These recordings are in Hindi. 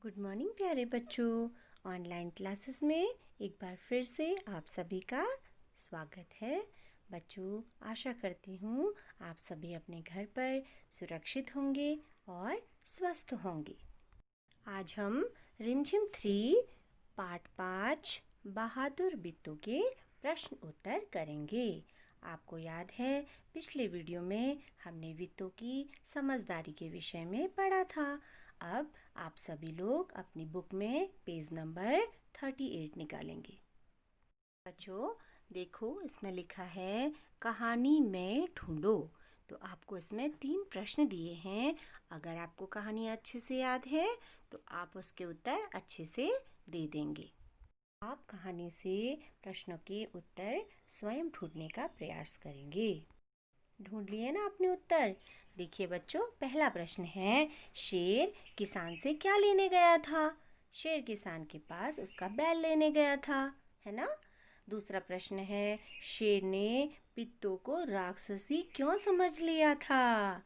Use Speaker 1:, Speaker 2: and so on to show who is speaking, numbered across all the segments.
Speaker 1: गुड मॉर्निंग प्यारे बच्चों। ऑनलाइन क्लासेस में एक बार फिर से आप सभी का स्वागत है। बच्चों, आशा करती हूँ आप सभी अपने घर पर सुरक्षित होंगे और स्वस्थ होंगे। आज हम रिमझिम 3 पार्ट 5 बहादुर बिट्टू के प्रश्न उत्तर करेंगे। आपको याद है पिछले वीडियो में हमने बिट्टू की समझदारी के विषय में पढ़ा था। अब आप सभी लोग अपनी बुक में पेज नंबर 38 निकालेंगे। बच्चों देखो, इसमें लिखा है कहानी में ढूंढो। तो आपको इसमें 3 प्रश्न दिए हैं। अगर आपको कहानी अच्छे से याद है तो आप उसके उत्तर अच्छे से दे देंगे। आप कहानी से प्रश्नों के उत्तर स्वयं ढूंढने का प्रयास करेंगे। ढूंढ लिए ना आपने उत्तर? देखिए बच्चों, पहला प्रश्न है, शेर किसान से क्या लेने गया था? शेर किसान के पास उसका बैल लेने गया था, है ना। दूसरा प्रश्न है, शेर ने बिट्टू को राक्षसी क्यों समझ लिया था?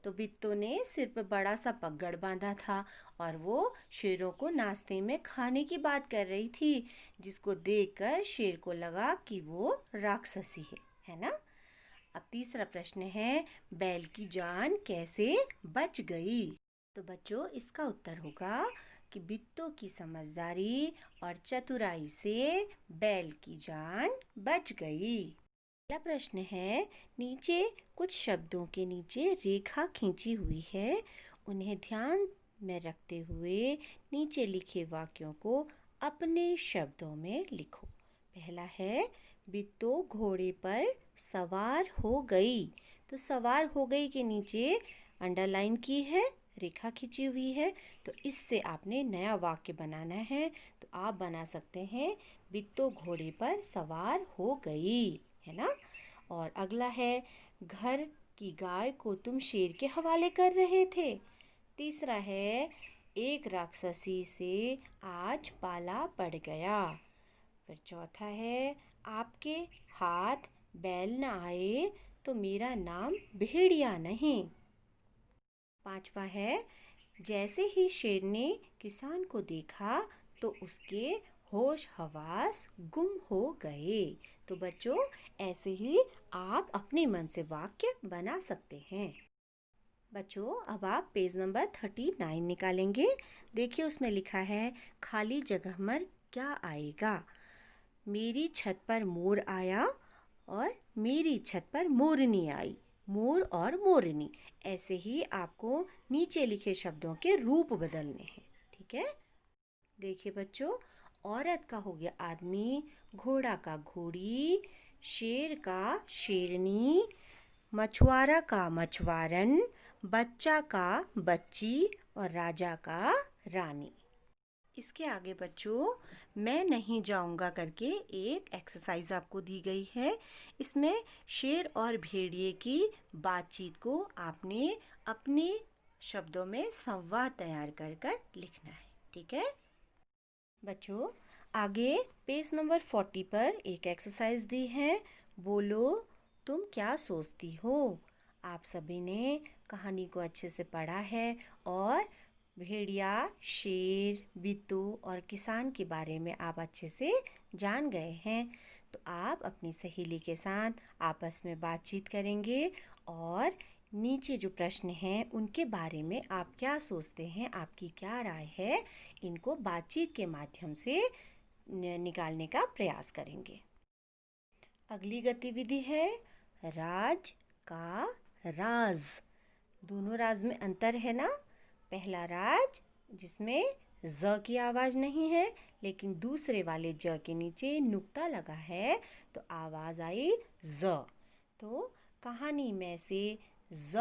Speaker 1: तो बिट्टू ने सिर पर बड़ा सा पगड़ बांधा था और वो शेरों को नाश्ते में खाने की बात कर रही थी, जिसको देखकर शेर को लगा कि वो राक्षसी है ना। अब तीसरा प्रश्न है, बैल की जान कैसे बच गई? तो बच्चों इसका उत्तर होगा कि बिट्टू की समझदारी और चतुराई से बैल की जान बच गई। अगला प्रश्न है, नीचे कुछ शब्दों के नीचे रेखा खींची हुई है, उन्हें ध्यान में रखते हुए नीचे लिखे वाक्यों को अपने शब्दों में लिखो। पहला है, बिट्टू घोड़े पर सवार हो गई। तो सवार हो गई के नीचे अंडरलाइन की है, रेखा खींची हुई है, तो इससे आपने नया वाक्य बनाना है। तो आप बना सकते हैं, बिट्टू घोड़े पर सवार हो गई, है ना। और अगला है, घर की गाय को तुम शेर के हवाले कर रहे थे। तीसरा है, एक राक्षसी से आज पाला पड़ गया। फिर चौथा है, आपके हाथ बैल न आए तो मेरा नाम भेड़िया नहीं। पांचवा है, जैसे ही शेर ने किसान को देखा तो उसके होश हवास गुम हो गए। तो बच्चों ऐसे ही आप अपने मन से वाक्य बना सकते हैं। बच्चों अब आप पेज नंबर 39 निकालेंगे। देखिए उसमें लिखा है, खाली जगह में क्या आएगा? मेरी छत पर मोर आया और मेरी छत पर मोरनी आई। मोर और मोरनी, ऐसे ही आपको नीचे लिखे शब्दों के रूप बदलने हैं, ठीक है। देखिए बच्चों, औरत का हो गया आदमी, घोड़ा का घोड़ी, शेर का शेरनी, मछुआरा का मछुआरन, बच्चा का बच्ची और राजा का रानी। इसके आगे बच्चों मैं नहीं जाऊंगा करके एक एक्सरसाइज आपको दी गई है। इसमें शेर और भेड़िए की बातचीत को आपने अपने शब्दों में संवाद तैयार कर कर लिखना है, ठीक है बच्चों। आगे पेज नंबर 40 पर एक एक्सरसाइज दी है, बोलो तुम क्या सोचती हो। आप सभी ने कहानी को अच्छे से पढ़ा है और भेड़िया, शेर, बिट्टू और किसान के बारे में आप अच्छे से जान गए हैं। तो आप अपनी सहेली के साथ आपस में बातचीत करेंगे और नीचे जो प्रश्न हैं उनके बारे में आप क्या सोचते हैं, आपकी क्या राय है, इनको बातचीत के माध्यम से निकालने का प्रयास करेंगे। अगली गतिविधि है राज का राज। दोनों राज में अंतर है ना। पहला राज जिसमें ज की आवाज़ नहीं है, लेकिन दूसरे वाले ज के नीचे नुक्ता लगा है तो आवाज़ आई ज। तो कहानी में से ज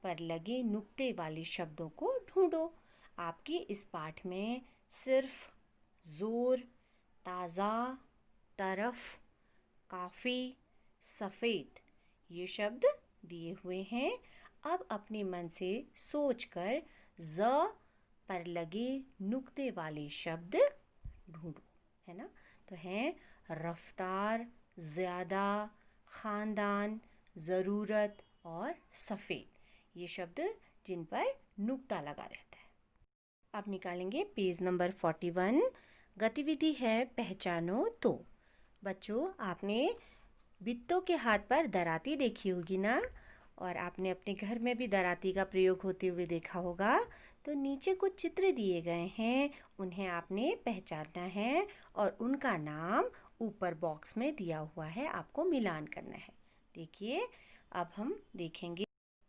Speaker 1: पर लगे नुक्ते वाले शब्दों को ढूंढो। आपकी इस पाठ में सिर्फ, जोर, ताज़ा, तरफ, काफ़ी, सफ़ेद ये शब्द दिए हुए हैं। अब अपने मन से सोचकर ज पर लगे नुक्ते वाले शब्द ढूंढो, है ना। तो हैं रफ्तार, ज़्यादा, ख़ानदान, ज़रूरत और सफ़ेद, ये शब्द जिन पर नुक्ता लगा रहता है। अब निकालेंगे पेज नंबर 41। गतिविधि है पहचानो तो। बच्चों, आपने बित्तों के हाथ पर दराती देखी होगी ना, और आपने अपने घर में भी दराती का प्रयोग होते हुए देखा होगा। तो नीचे कुछ चित्र दिए गए हैं, उन्हें आपने पहचानना है और उनका नाम ऊपर बॉक्स में दिया हुआ है, आपको मिलान करना है। देखिए, अब हम देखेंगे।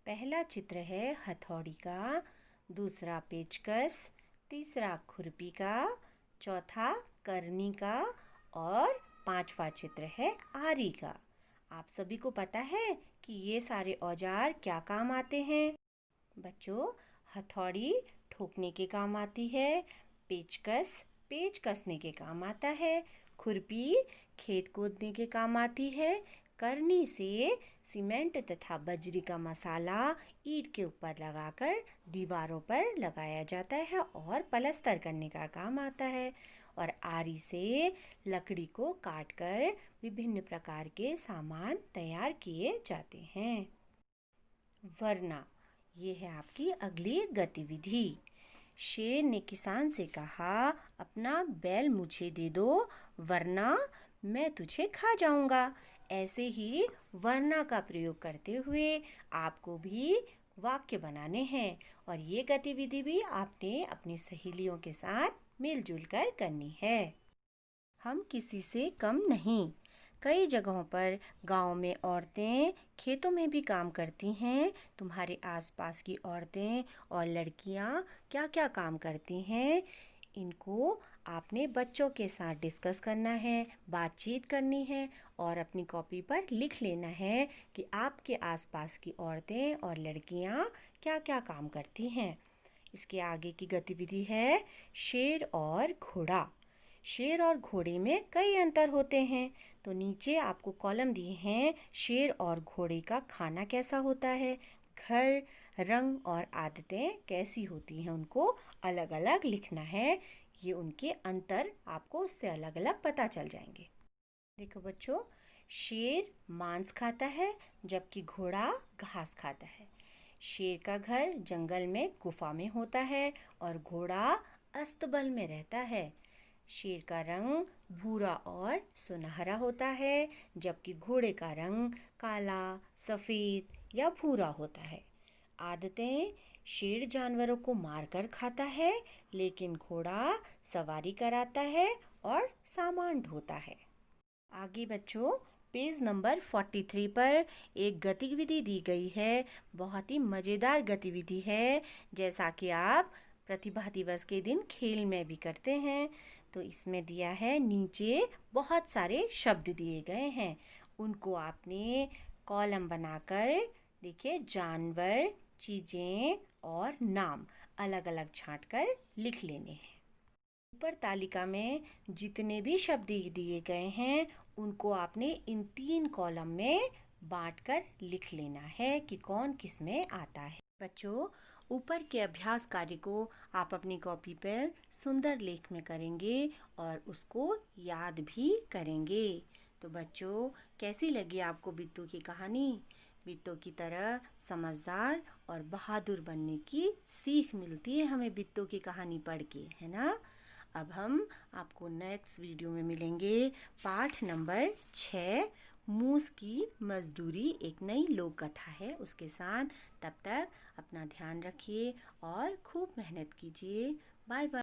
Speaker 1: पहला चित्र है हथौड़ी का, दूसरा पेचकस, तीसरा खुरपी का, चौथा करनी का और पांचवा चित्र है आरी का। आप सभी को पता है कि ये सारे औजार क्या काम आते हैं? बच्चों, हथौड़ी ठोकने के काम आती है, पेचकस पेच कसने के काम आता है, खुरपी खेत खोदने के काम आती है, करनी से सीमेंट तथा बजरी का मसाला ईंट के ऊपर लगाकर दीवारों पर लगाया जाता है और पलस्तर करने का काम आता है, और आरी से लकड़ी को काटकर विभिन्न प्रकार के सामान तैयार किए जाते हैं। वरना ये है आपकी अगली गतिविधि। शेर ने किसान से कहा, अपना बैल मुझे दे दो वरना मैं तुझे खा जाऊंगा। ऐसे ही वरना का प्रयोग करते हुए आपको भी वाक्य बनाने हैं, और ये गतिविधि भी आपने अपनी सहेलियों के साथ मिलजुल कर करनी है। हम किसी से कम नहीं। कई जगहों पर गांव में औरतें खेतों में भी काम करती हैं। तुम्हारे आसपास की औरतें और लड़कियां क्या क्या काम करती हैं, इनको आपने बच्चों के साथ डिस्कस करना है, बातचीत करनी है और अपनी कॉपी पर लिख लेना है कि आपके आसपास की औरतें और लड़कियां क्या क्या काम करती हैं। इसके आगे की गतिविधि है शेर और घोड़ा। शेर और घोड़े में कई अंतर होते हैं, तो नीचे आपको कॉलम दिए हैं। शेर और घोड़े का खाना कैसा होता है, घर, रंग और आदतें कैसी होती हैं, उनको अलग अलग लिखना है। ये उनके अंतर आपको उससे अलग अलग पता चल जाएंगे। देखो बच्चों, शेर मांस खाता है जबकि घोड़ा घास खाता है। शेर का घर जंगल में गुफा में होता है और घोड़ा अस्तबल में रहता है। शेर का रंग भूरा और सुनहरा होता है जबकि घोड़े का रंग काला, सफ़ेद या भूरा होता है। आदतें, शेर जानवरों को मारकर खाता है लेकिन घोड़ा सवारी कराता है और सामान ढोता है। आगे बच्चों, पेज नंबर 43 पर एक गतिविधि दी गई है। बहुत ही मज़ेदार गतिविधि है, जैसा कि आप प्रतिभा दिवस के दिन खेल में भी करते हैं। तो इसमें दिया है, नीचे बहुत सारे शब्द दिए गए हैं, उनको आपने कॉलम बनाकर देखिए जानवर, चीज़ें और नाम अलग अलग छांटकर लिख लेने हैं। ऊपर तालिका में जितने भी शब्द दिए गए हैं उनको आपने इन 3 कॉलम में बांटकर लिख लेना है कि कौन किस में आता है। बच्चों, ऊपर के अभ्यास कार्य को आप अपनी कॉपी पर सुंदर लेख में करेंगे और उसको याद भी करेंगे। तो बच्चों, कैसी लगी आपको बिट्टू की कहानी? बिट्टू की तरह समझदार और बहादुर बनने की सीख मिलती है हमें बिट्टू की कहानी पढ़ के, है ना? अब हम आपको नेक्स्ट वीडियो में मिलेंगे। पाठ नंबर 6, मूस की मजदूरी, एक नई लोक कथा है उसके साथ। तब तक अपना ध्यान रखिए और खूब मेहनत कीजिए। Bye bye.